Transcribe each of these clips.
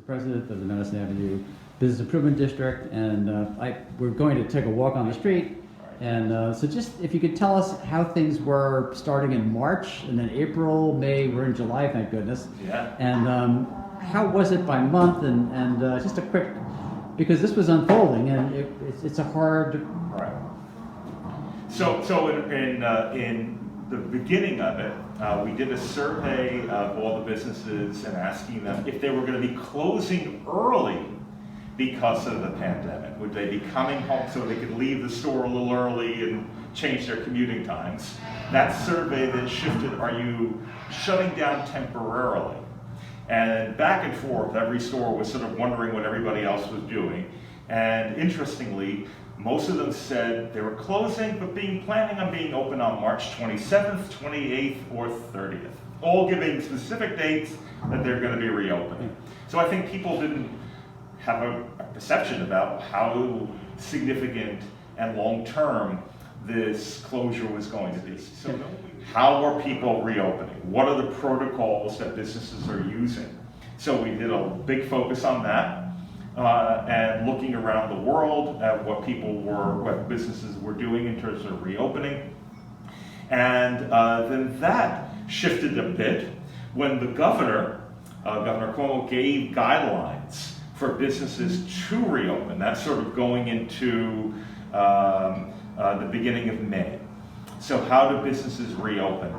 president of the Madison Avenue Business Improvement District, and we're going to take a walk on the street. And so just if you could tell us how things were starting in March, and then April, May, we're in July, thank goodness. Yeah. And how was it by month, and just a quick, because this was unfolding, and it's a hard... Right. So in the beginning of it, we did a survey of all the businesses and asking them if they were going to be closing early because of the pandemic. Would they be coming home so they could leave the store a little early and change their commuting times? That survey then shifted, are you shutting down temporarily? And back and forth, every store was sort of wondering what everybody else was doing. And interestingly, most of them said they were closing, but planning on being open on March 27th, 28th, or 30th. All giving specific dates that they're going to be reopening. So I think people didn't have a perception about how significant and long-term this closure was going to be. So how are people reopening? What are the protocols that businesses are using? So we did a big focus on that. And looking around the world at what businesses were doing in terms of reopening. And then that shifted a bit when the Governor Cuomo, gave guidelines for businesses to reopen. That's sort of going into the beginning of May. So how do businesses reopen?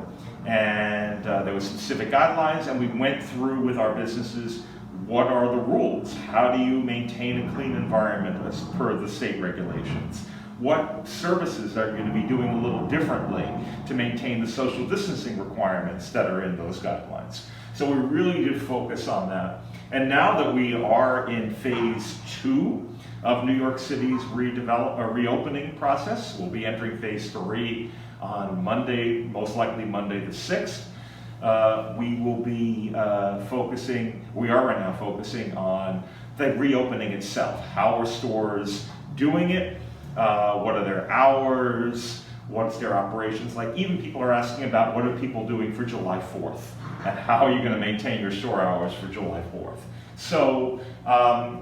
And there were specific guidelines, and we went through with our businesses, what are the rules? How do you maintain a clean environment as per the state regulations? What services are you going to be doing a little differently to maintain the social distancing requirements that are in those guidelines? So we really did focus on that. And now that we are in phase 2 of New York City's reopening process, we'll be entering phase 3 on Monday, most likely Monday the 6th. We will be we are right now focusing on the reopening itself. How are stores doing it? What are their hours? What's their operations like? Even people are asking about what are people doing for July 4th? And how are you going to maintain your store hours for July 4th? So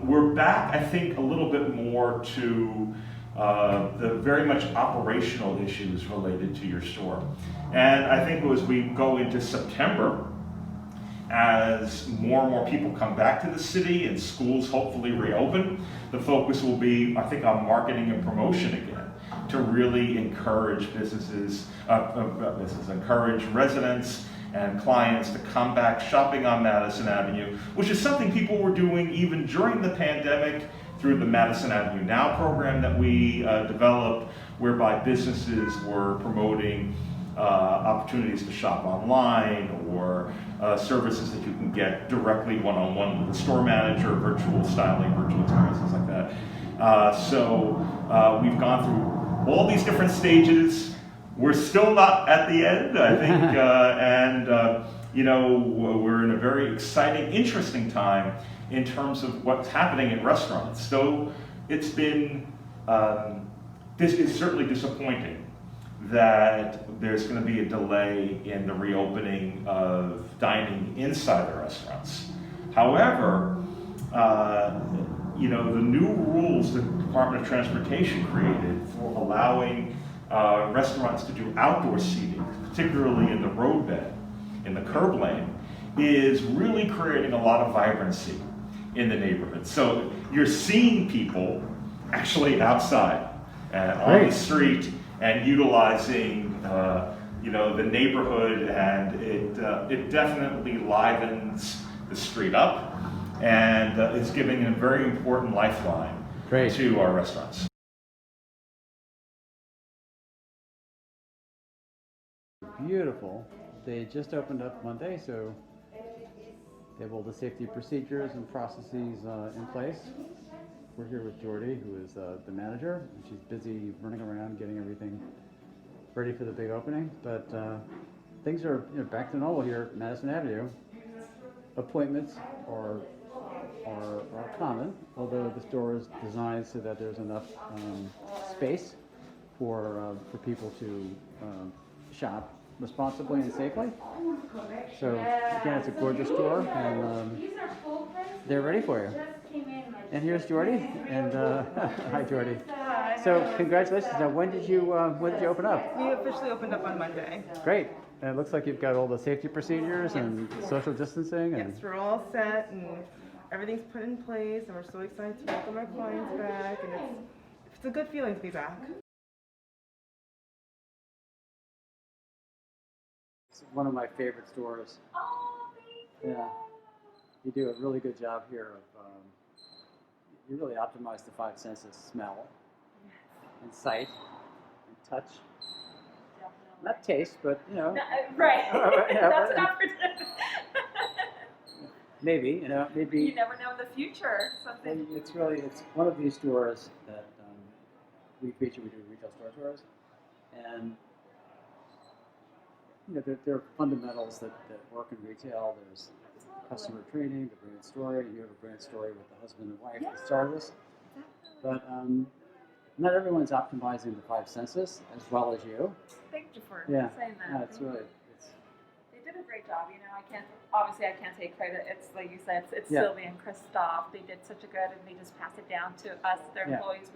we're back, I think, a little bit more to the very much operational issues related to your store. And I think as we go into September, as more and more people come back to the city and schools hopefully reopen, the focus will be, I think, on marketing and promotion again to really encourage encourage residents and clients to come back shopping on Madison Avenue, which is something people were doing even during the pandemic through the Madison Avenue Now program that we developed, whereby businesses were promoting opportunities to shop online or services that you can get directly one-on-one with a store manager, virtual styling, virtual experiences like that. So we've gone through all these different stages. We're still not at the end, I think, we're in a very exciting, interesting time in terms of what's happening in restaurants. So it's been, this is certainly disappointing that there's going to be a delay in the reopening of dining inside the restaurants. However, the new rules the Department of Transportation created for allowing restaurants to do outdoor seating, particularly in the roadbed, in the curb lane, is really creating a lot of vibrancy in the neighborhood. So you're seeing people actually outside on the street and utilizing the neighborhood, and it definitely livens the street up and is giving a very important lifeline to our restaurants. Beautiful. They just opened up Monday, so they have all the safety procedures and processes in place. We're here with Jordy, who is the manager, and she's busy running around getting everything ready for the big opening. But things are back to normal here at Madison Avenue. Appointments are common, although the store is designed so that there's enough space for people to shop responsibly and safely. So again, it's a gorgeous store, and they're ready for you. And here's Jordy, and hi Jordy. So congratulations. Now, when did you open up? We officially opened up on Monday. Great. And it looks like you've got all the safety procedures and social distancing. And Yes, we're all set and everything's put in place, and we're so excited to welcome our clients back. And it's a good feeling to be back. It's one of my favorite stores. Oh, thank you. Yeah, you do a really good job here of you really optimize the five senses: smell, and sight, and touch. Definitely. Not taste, but you know. Right. Yeah, That's but- an opportunity. Maybe, you know, maybe. You never know the future. Something. It's one of these stores that we feature. We do retail store tours, and you know there are fundamentals that work in retail. There's customer training, the brand story. You have a brand story with the husband and wife that started this, but not everyone's optimizing the five senses as well as you. Thank you for Yeah, saying that. yeah, it's Thank really. you. They did a great job. You know, I can't take credit. It's like you said, it's Yeah. Sylvia and Christoph. They did such a good, and they just passed it down to us, their Yeah. employees.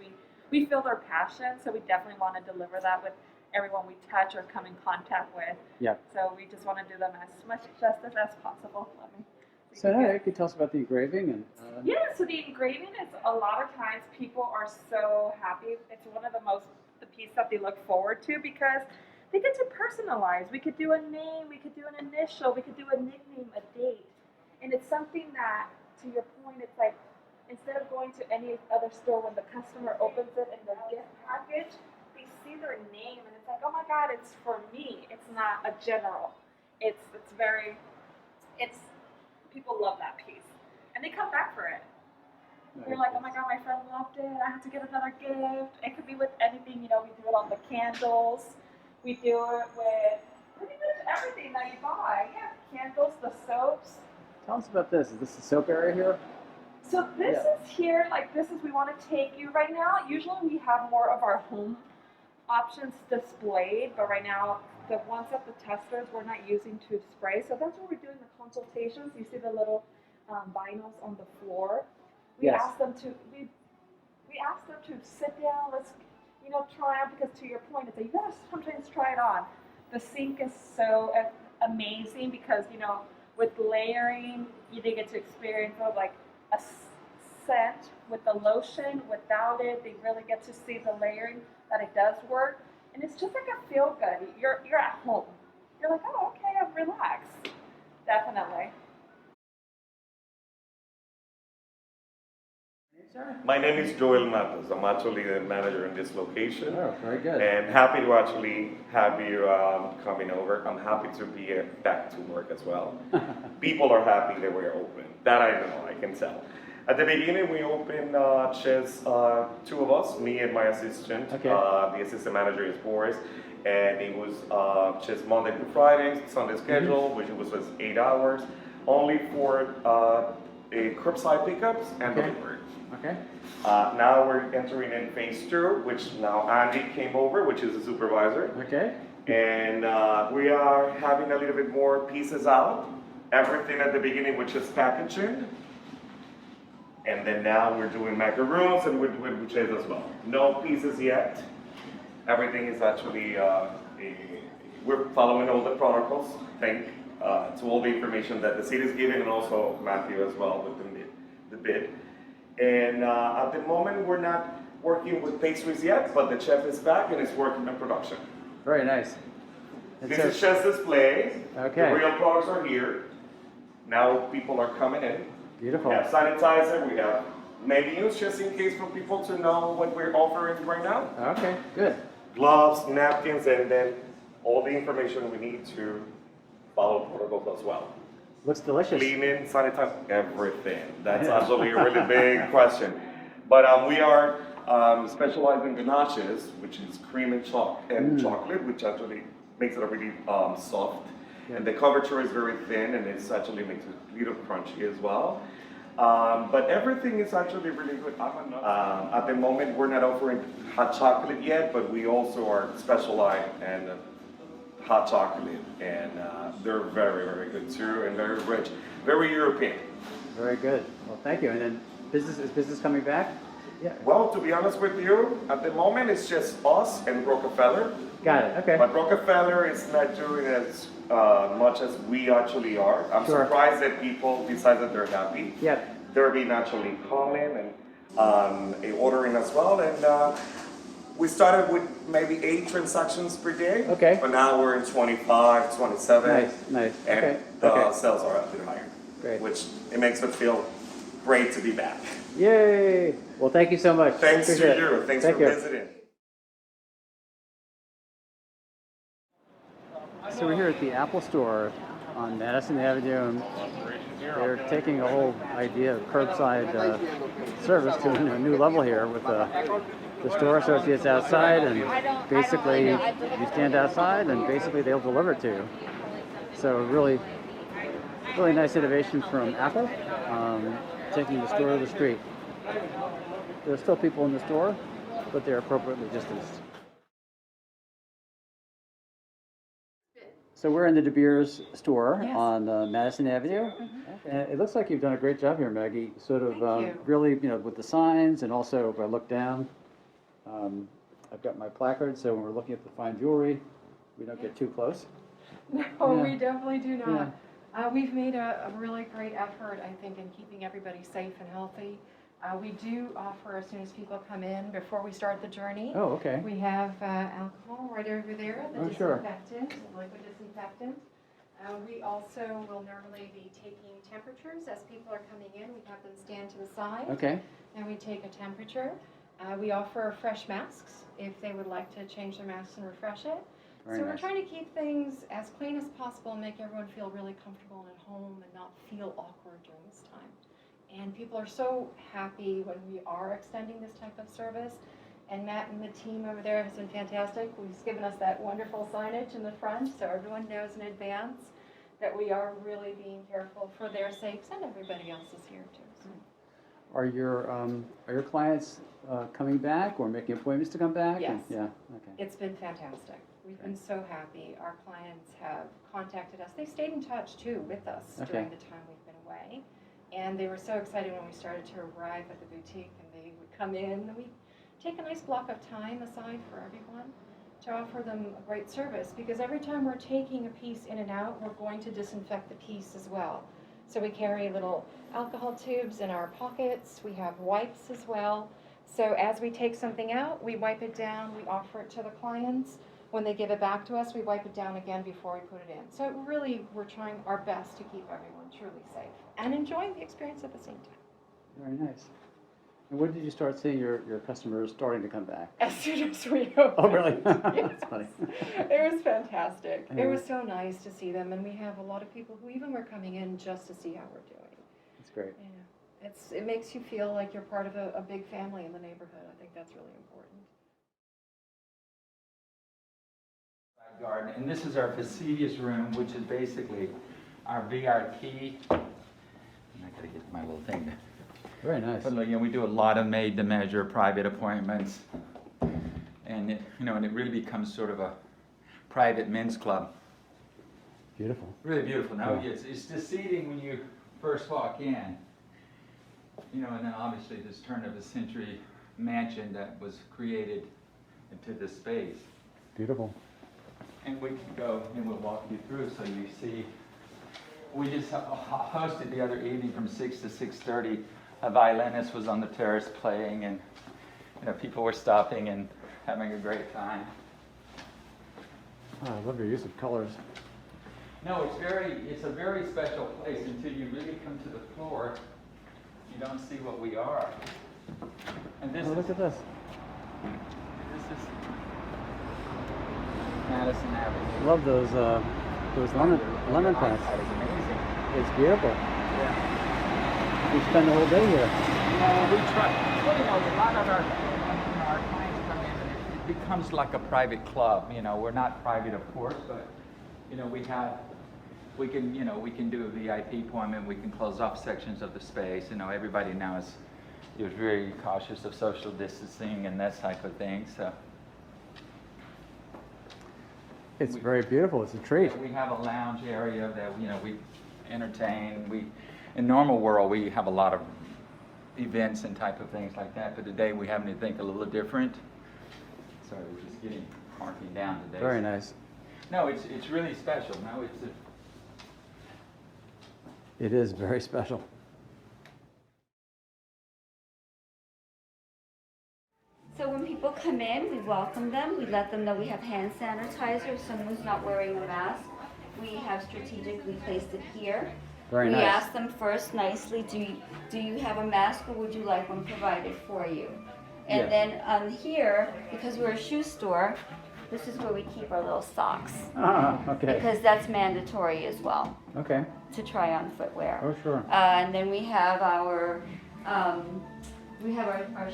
We feel their passion, so we definitely want to deliver that with everyone we touch or come in contact with. Yeah. So we just want to do them as much justice as possible. Let me. So now you could tell us about the engraving and. Yeah, so the engraving is a lot of times people are so happy. It's one of the piece that they look forward to because they get to personalize. We could do a name, we could do an initial, we could do a nickname, a date. And it's something that, to your point, it's like instead of going to any other store when the customer opens it in the gift package, they see their name and it's like, oh my God, it's for me. It's not a general. It's people love that piece. And they come back for it. You're like, oh my God, my friend loved it. I have to get another gift. It could be with anything, you know, we do it on the candles. We do it with pretty much everything that you buy. Yeah, candles, the soaps. Tell us about this. Is this the soap area here? So this Yeah. is here, like this is, we want to take you right now. Usually we have more of our home options displayed, but right now the ones at the testers we're not using to spray. So that's what we're doing the consultations. You see the little vinyls on the floor. We Yes. ask them to we ask them to sit down. Let's try on because to your point, it's like you gotta sometimes try it on. The sink is so amazing because with layering, you did get to experience like a scent with the lotion. Without it, they really get to see the layering that it does work, and it's just like a feel good. You're at home. You're like, oh, okay, I'm relaxed. Definitely. My name is Joel Matos. I'm actually the manager in this location. Oh, very good. And happy to actually have you coming over. I'm happy to be back to work as well. People are happy that we're open. That I know, I can tell. At the beginning, we opened just two of us, me and my assistant. Okay. The assistant manager is Boris. And it was just Monday to Friday, Sunday schedule, which was just 8 hours, only for curbside pickups and Okay. delivery. Okay. Now we're entering in phase 2, which now Andy came over, which is the supervisor. Okay. And we are having a little bit more pieces out. Everything at the beginning, which is packaging. And then now we're doing macaroons and we're doing bouquets as well. No pieces yet. Everything is actually, we're following all the protocols, to all the information that the city is giving, and also Matthew as well with the bid. And at the moment, we're not working with pastries yet, but the chef is back and is working on production. Very nice. And This so- is just display. Okay. The real products are here. Now people are coming in. Beautiful. We have sanitizer, we have menus just in case for people to know what we're offering right now. Okay, good. Gloves, napkins, and then all the information we need to follow protocols as well. Looks delicious. Cleaning, sanitize, everything. That's actually a really big question. But we are specializing in ganaches, which is cream and chocolate, which actually makes it really soft. Yeah. And the curvature is very thin, and it's actually makes it a little crunchy as well. But everything is actually really good. At the moment, we're not offering hot chocolate yet, but we also are specialized in hot chocolate, and they're very, very good too, and very rich, very European. Very good. Well, thank you. And then is business coming back? Yeah. Well, to be honest with you, at the moment it's just us and Rockefeller. Got it. Okay. But Rockefeller is not doing as much as we actually are. I'm Sure. surprised that people, besides that they're happy, Yep. they're being actually calling and ordering as well. And we started with maybe 8 transactions per day. Okay. But now we're in 25, 27. Nice. And Okay. the Okay. sales are a bit higher. Great. Which it makes me feel great to be back. Yay! Well, thank you so much. Thanks Appreciate to it. you. Thanks Thank for you. visiting. So we're here at the Apple Store on Madison Avenue, and they're taking a whole idea of curbside service to a new level here with the store associates outside, and basically you stand outside and basically they'll deliver it to you. So really nice innovation from Apple, taking the store to the street. There's still people in the store, but they're appropriately distanced. So we're in the De Beers store on Madison Avenue, and it looks like you've done a great job here, Maggie. Sort of really, with the signs, and also if I look down, I've got my placard, so when we're looking at the fine jewelry, we don't get too close. No, we definitely do not. We've made a really great effort, I think, in keeping everybody safe and healthy. We do offer, as soon as people come in, before we start the journey, Oh, okay. we have alcohol right over there, the disinfectant, the liquid disinfectant. We also will normally be taking temperatures as people are coming in. We have them stand to the side. Okay. And we take a temperature. We offer fresh masks if they would like to change their masks and refresh it. Very So we're nice. trying to keep things as clean as possible and make everyone feel really comfortable and at home and not feel awkward during this time. And people are so happy when we are extending this type of service. And Matt and the team over there has been fantastic. He's given us that wonderful signage in the front so everyone knows in advance that we are really being careful for their sakes and everybody else's here too. So. Are your clients coming back or making appointments to come back? Yes. Yeah. Okay. It's been fantastic. We've been so happy. Our clients have contacted us. They stayed in touch too with us during the time we've been away. And they were so excited when we started to arrive at the boutique and they would come in. And we take a nice block of time aside for everyone to offer them a great service, because every time we're taking a piece in and out, we're going to disinfect the piece as well. So we carry little alcohol tubes in our pockets. We have wipes as well. So as we take something out, we wipe it down, we offer it to the clients. When they give it back to us, we wipe it down again before we put it in. So really, we're trying our best to keep everyone truly safe and enjoying the experience at the same time. Very nice. And when did you start seeing your customers starting to come back? As soon as we opened. Oh, really? Yes. That's funny. It was fantastic. Yeah. It was so nice to see them, and we have a lot of people who even were coming in just to see how we're doing. That's great. Yeah. It makes you feel like you're part of a big family in the neighborhood. I think that's really important. Garden, and this is our facetious room, which is basically our VRT. I gotta get my little thing. Very nice. But we do a lot of made-to-measure private appointments, and it really becomes sort of a private men's club. Beautiful. Really beautiful. Now Yeah. it's the seating when you first walk in, and then obviously this turn-of-the-century mansion that was created into this space. Beautiful. And we can go and we'll walk you through so you see. We just hosted the other evening from 6 to 6:30. A violinist was on the terrace playing, and people were stopping and having a great time. Oh, I love your use of colors. No, it's a very special place until you really come to the floor. You don't see what we are. And this Look at this. is Madison Avenue. Love those lemon plants. That is amazing. It's beautiful. Yeah. We spend the whole day here. We try. Well, a lot of our clients come in, and it becomes like a private club. We're not private, of course, but we can do a VIP appointment. We can close off sections of the space. Everybody now is very cautious of social distancing and that type of thing. So. It's very beautiful. It's a treat. We have a lounge area that, you know, we entertain. In normal world, we have a lot of events and type of things like that, but today we having to think a little different. Sorry, we're just getting marking down today. Very nice. No, it's really special. No, It is very special. So when people come in, we welcome them. We let them know we have hand sanitizer. If someone's not wearing a mask, we have strategically placed it here. Very We nice. ask them first nicely, do you have a mask or would you like one provided for you? And Yes. then here, because we're a shoe store, this is where we keep our little socks. Okay. Because that's mandatory as well, Okay. to try on footwear. Oh, sure. And then we have our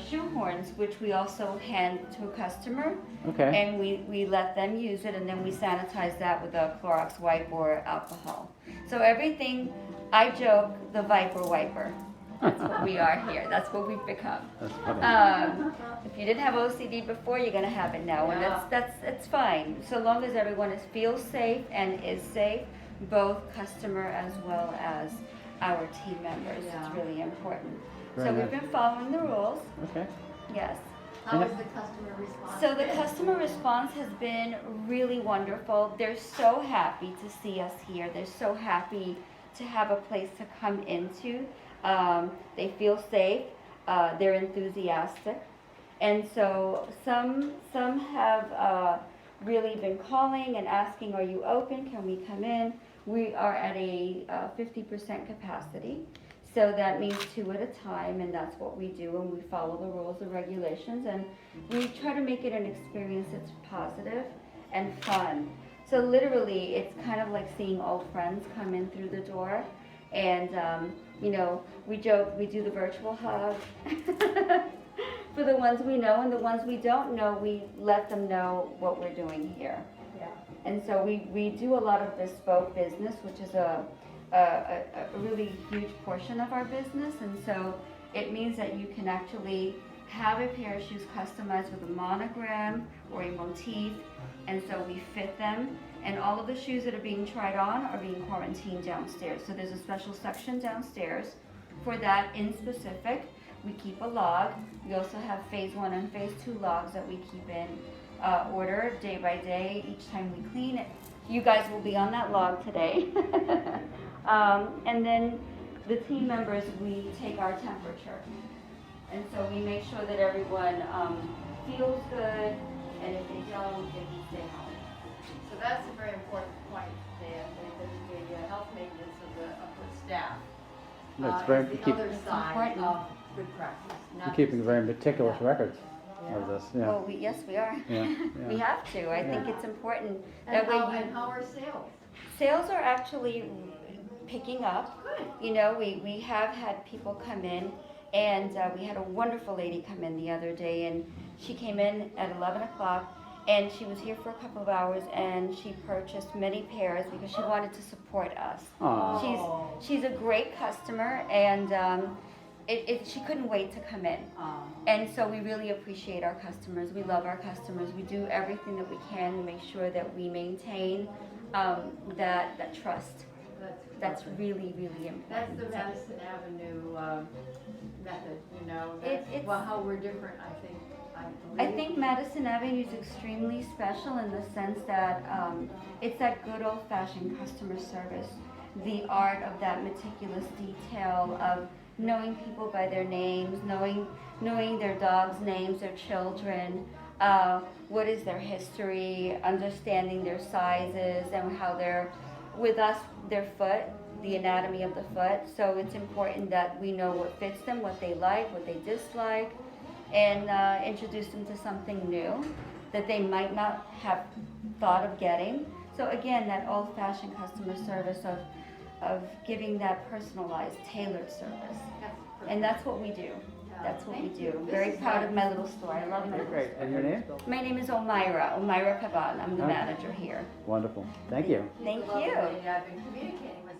shoe horns, which we also hand to a customer. Okay. And we let them use it, and then we sanitize that with a Clorox wipe or alcohol. So everything, I joke, the Viper wiper. That's what we are here. That's what we've become. That's funny. If you didn't have OCD before, you're gonna have it now, and that's fine. So long as everyone feels safe and is safe, both customer as well as our team members. It's really important. Very So nice. we've been following the rules. Okay. Yes. How has the customer response? So the customer response has been really wonderful. They're so happy to see us here. They're so happy to have a place to come into. They feel safe. They're enthusiastic. And so some have really been calling and asking, are you open? Can we come in? We are at a 50% capacity. So that means 2 at a time, and that's what we do, and we follow the rules and regulations, and we try to make it an experience that's positive and fun. So literally, it's kind of like seeing old friends come in through the door, and you know, we joke, we do the virtual hug. For the ones we know, and the ones we don't know, we let them know what we're doing here. Yeah. And so we do a lot of bespoke business, which is a really huge portion of our business, and so it means that you can actually have a pair of shoes customized with a monogram or a motif, and so we fit them, and all of the shoes that are being tried on are being quarantined downstairs. So there's a special section downstairs for that in specific. We keep a log. We also have phase 1 and phase 2 logs that we keep in order day by day each time we clean it. You guys will be on that log today. And then the team members, we take our temperature. And so we make sure that everyone feels good, and if they don't, they can stay home. So that's a very important point, Dan, the health maintenance of the staff. That's very, is the keep, other side important. of good practice. you're not keeping just- very meticulous Yeah. records of this. Yeah. Well, yes, we are. Yeah, We yeah. have to. I think it's important. And That way and how are sales? sales are actually picking up. Good. You know, we have had people come in, and we had a wonderful lady come in the other day, and she came in at 11 o'clock, and she was here for a couple of hours, and she purchased many pairs because she wanted to support us. Aw. She's a great customer, and she couldn't wait to come in. And so we really appreciate our customers. We love our customers. We do everything that we can to make sure that we maintain that trust. That's really, really important. That's the Madison Avenue method, you know. It's- That's how we're different, I think. I think Madison Avenue is extremely special in the sense that it's that good old-fashioned customer service, the art of that meticulous detail of knowing people by their names, knowing their dogs' names, their children, what is their history, understanding their sizes and how they're, with us, their foot, the anatomy of the foot. So it's important that we know what fits them, what they like, what they dislike, and introduce them to something new that they might not have thought of getting. So again, that old-fashioned customer service of giving that personalized, tailored service. And that's what we do. That's what we do. I'm very proud of my little store. I love my little Great. store. And your name? My name is Omira Pavan. I'm the Okay. manager here. Wonderful. Thank you. Thank Lovely you. lady I've been communicating with.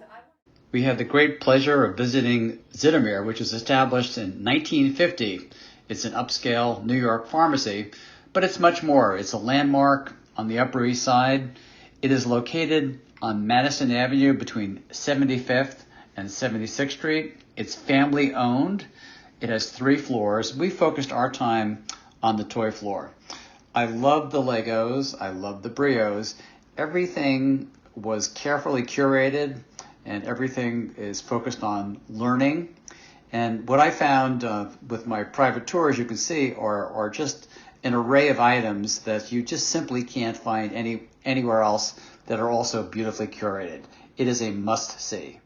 We had the great pleasure of visiting Zitomir, which was established in 1950. It's an upscale New York pharmacy, but it's much more. It's a landmark on the Upper East Side. It is located on Madison Avenue between 75th and 76th Street. It's family owned. It has 3 floors. We focused our time on the toy floor. I love the Legos. I love the Brios. Everything was carefully curated and everything is focused on learning. And what I found with my private tours, you can see, are just an array of items that you just simply can't find anywhere else that are also beautifully curated. It is a must-see.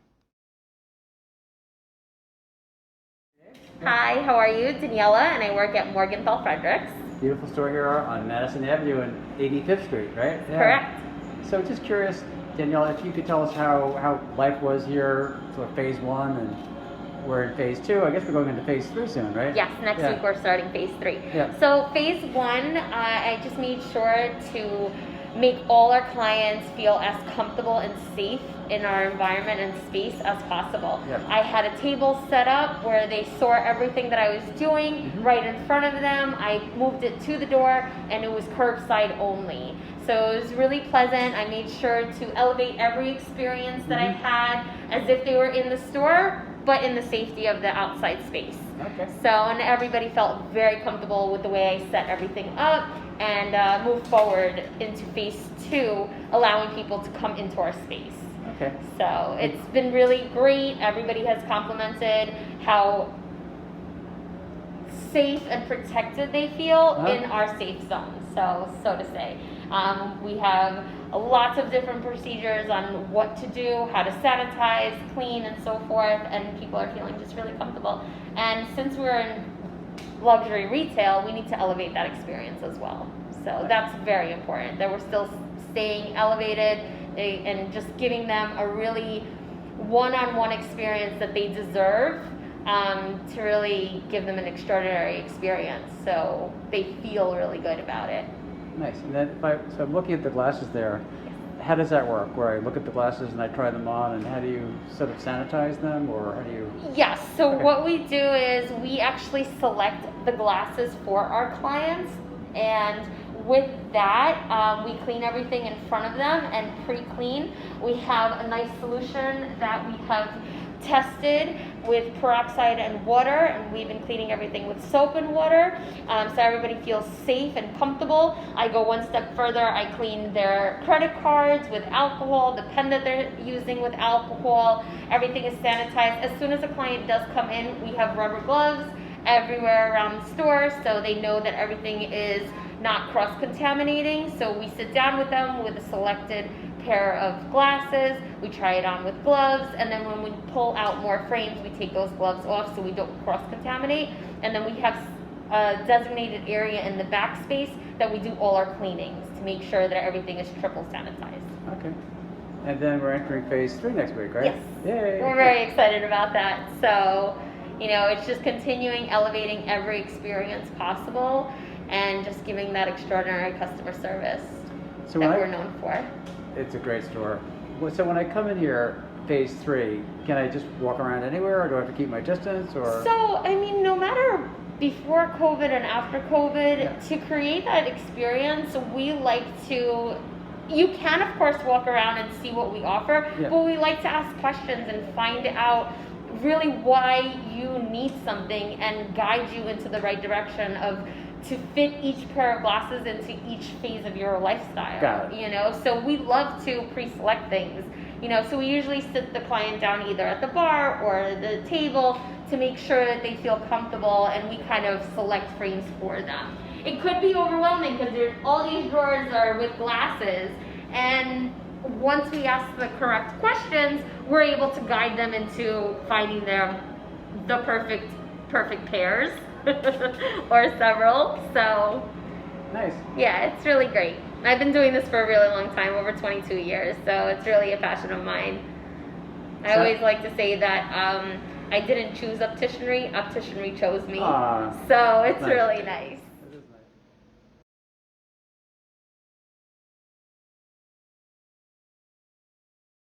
Hi, how are you? Daniela, and I work at Morgenthau Fredericks. Beautiful store here on Madison Avenue and 85th Street, right? Yeah. Correct. So just curious, Danielle, if you could tell us how life was here, sort of phase 1, and we're in phase 2. I guess we're going into phase 3 soon, right? Yes, next week we're starting phase 3. Yeah. So phase 1, I just made sure to make all our clients feel as comfortable and safe in our environment and space as possible. Yeah. I had a table set up where they saw everything that I was doing right in front of them. I moved it to the door and it was curbside only. So it was really pleasant. I made sure to elevate every experience that I had as if they were in the store, but in the safety of the outside space. Okay. So, and everybody felt very comfortable with the way I set everything up and moved forward into phase 2, allowing people to come into our space. Okay. So it's been really great. Everybody has complimented how safe and protected they feel in our safe zone, so to say. We have lots of different procedures on what to do, how to sanitize, clean, and so forth, and people are feeling just really comfortable. And since we're in luxury retail, we need to elevate that experience as well. So that's very important, that we're still staying elevated and just giving them a really one-on-one experience that they deserve, to really give them an extraordinary experience so they feel really good about it. Nice. And then so I'm looking at the glasses there. How does that work? Where I look at the glasses and I try them on, and how do you sort of sanitize them, or how do you? Yes, so what we do is we actually select the glasses for our clients, and with that, we clean everything in front of them and pre-clean. We have a nice solution that we have tested with peroxide and water, and we've been cleaning everything with soap and water, so everybody feels safe and comfortable. I go one step further. I clean their credit cards with alcohol, the pen that they're using with alcohol. Everything is sanitized. As soon as a client does come in, we have rubber gloves everywhere around the store, so they know that everything is not cross-contaminating. So we sit down with them with a selected pair of glasses, we try it on with gloves, and then when we pull out more frames, we take those gloves off so we don't cross-contaminate. And then we have a designated area in the back space that we do all our cleanings to make sure that everything is triple sanitized. Okay. And then we're entering phase 3 next week, right? Yes. Yay. We're very excited about that. So, you know, it's just continuing elevating every experience possible and just giving that extraordinary customer service that we're known for. It's a great store. So when I come in here, phase 3, can I just walk around anywhere, or do I have to keep my distance, or? So, I mean, no matter before COVID and after COVID, to create that experience, we like to, you can of course walk around and see what we offer, but we like to ask questions and find out really why you need something and guide you into the right direction of to fit each pair of glasses into each phase of your lifestyle. You know, so we love to pre-select things. You know, so we usually sit the client down either at the bar or the table to make sure that they feel comfortable, and we kind of select frames for them. It could be overwhelming because there's all these drawers are with glasses, and once we ask the correct questions, we're able to guide them into finding the perfect pairs. Or several. So nice. Yeah, it's really great. I've been doing this for a really long time, over 22 years, so it's really a passion of mine. I always like to say that I didn't choose opticianry chose me. So it's really nice.